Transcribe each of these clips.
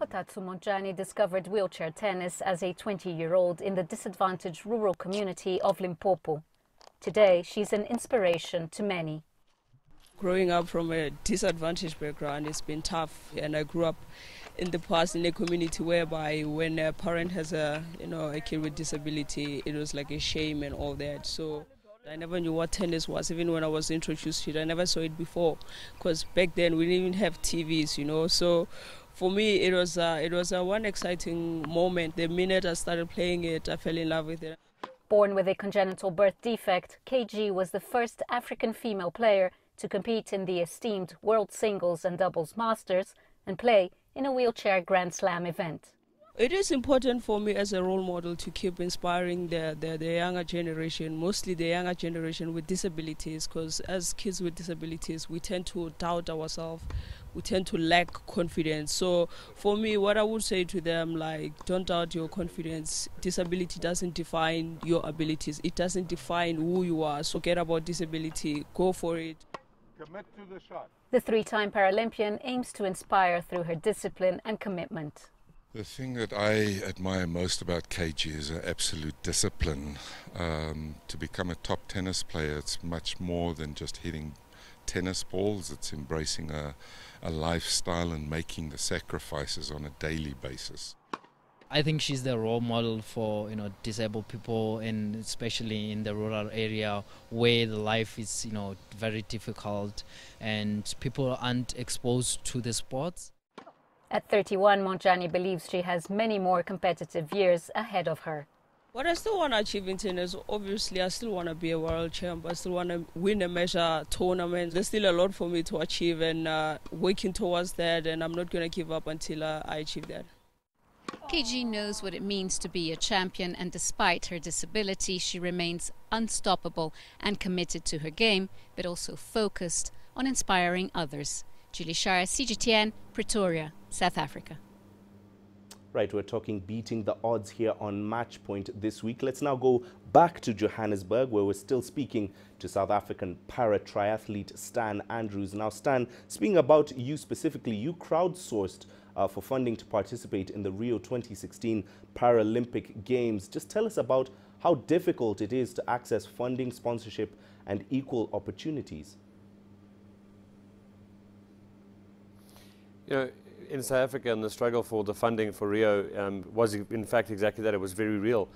Kgothatso Montjane discovered wheelchair tennis as a 20-year-old in the disadvantaged rural community of Limpopo. Today, she's an inspiration to many. Growing up from a disadvantaged background, it's been tough, and I grew up in the past in a community whereby when a parent has a kid with disability, it was like a shame and all that. So I never knew what tennis was. Even when I was introduced to it, I never saw it before, because back then we didn't even have TVs, So for me, it was a one exciting moment. The minute I started playing it, I fell in love with it. Born with a congenital birth defect, KG was the first African female player to compete in the esteemed World Singles and Doubles Masters and play in a wheelchair Grand Slam event. It is important for me as a role model to keep inspiring the younger generation, mostly the younger generation with disabilities, because as kids with disabilities, we tend to doubt ourselves, we tend to lack confidence. So for me, what I would say to them, like, don't doubt your confidence. Disability doesn't define your abilities. It doesn't define who you are. So forget about disability. Go for it. Commit to the shot. The three-time Paralympian aims to inspire through her discipline and commitment. The thing that I admire most about KG is her absolute discipline. To become a top tennis player, it's much more than just hitting tennis balls. It's embracing a lifestyle and making the sacrifices on a daily basis. I think she's the role model for disabled people, and especially in the rural area where the life is very difficult and people aren't exposed to the sports. At 31, Montjane believes she has many more competitive years ahead of her. What I still want to achieve in tennis, obviously I still want to be a world champ. I still want to win a major tournament. There's still a lot for me to achieve, and working towards that, and I'm not going to give up until I achieve that. KG knows what it means to be a champion, and despite her disability, she remains unstoppable and committed to her game, but also focused on inspiring others. Scheier, CGTN, Pretoria, South Africa. Right, we're talking beating the odds here on Match Point this week. Let's now go back to Johannesburg, where we're still speaking to South African para-triathlete Stan Andrews. Now, Stan, speaking about you specifically, you crowdsourced for funding to participate in the Rio 2016 Paralympic Games. Just tell us about how difficult it is to access funding, sponsorship, and equal opportunities. In South Africa, and the struggle for the funding for Rio was in fact exactly that. It was very real.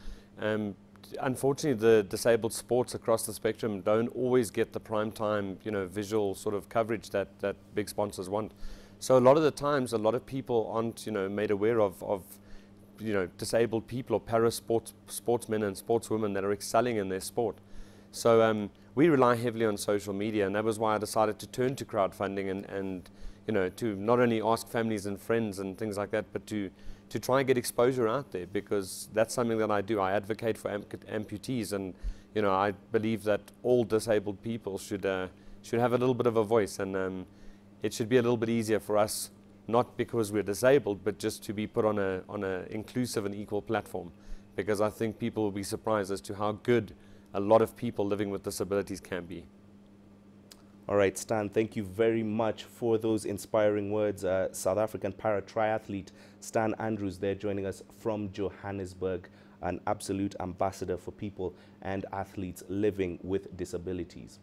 Unfortunately, the disabled sports across the spectrum don't always get the prime time, visual sort of coverage that big sponsors want. So a lot of the times, a lot of people aren't, made aware of disabled people or sportsmen and sportswomen that are excelling in their sport. So we rely heavily on social media, and that was why I decided to turn to crowdfunding and to not only ask families and friends and things like that, but to try and get exposure out there, because that's something that I do. I advocate for amputees, and I believe that all disabled people should have a little bit of a voice, and it should be a little bit easier for us, not because we're disabled, but just to be put on a inclusive and equal platform, because I think people will be surprised as to how good a lot of people living with disabilities can be. All right, Stan, thank you very much for those inspiring words. South African para-triathlete Stan Andrews there joining us from Johannesburg, an absolute ambassador for people and athletes living with disabilities.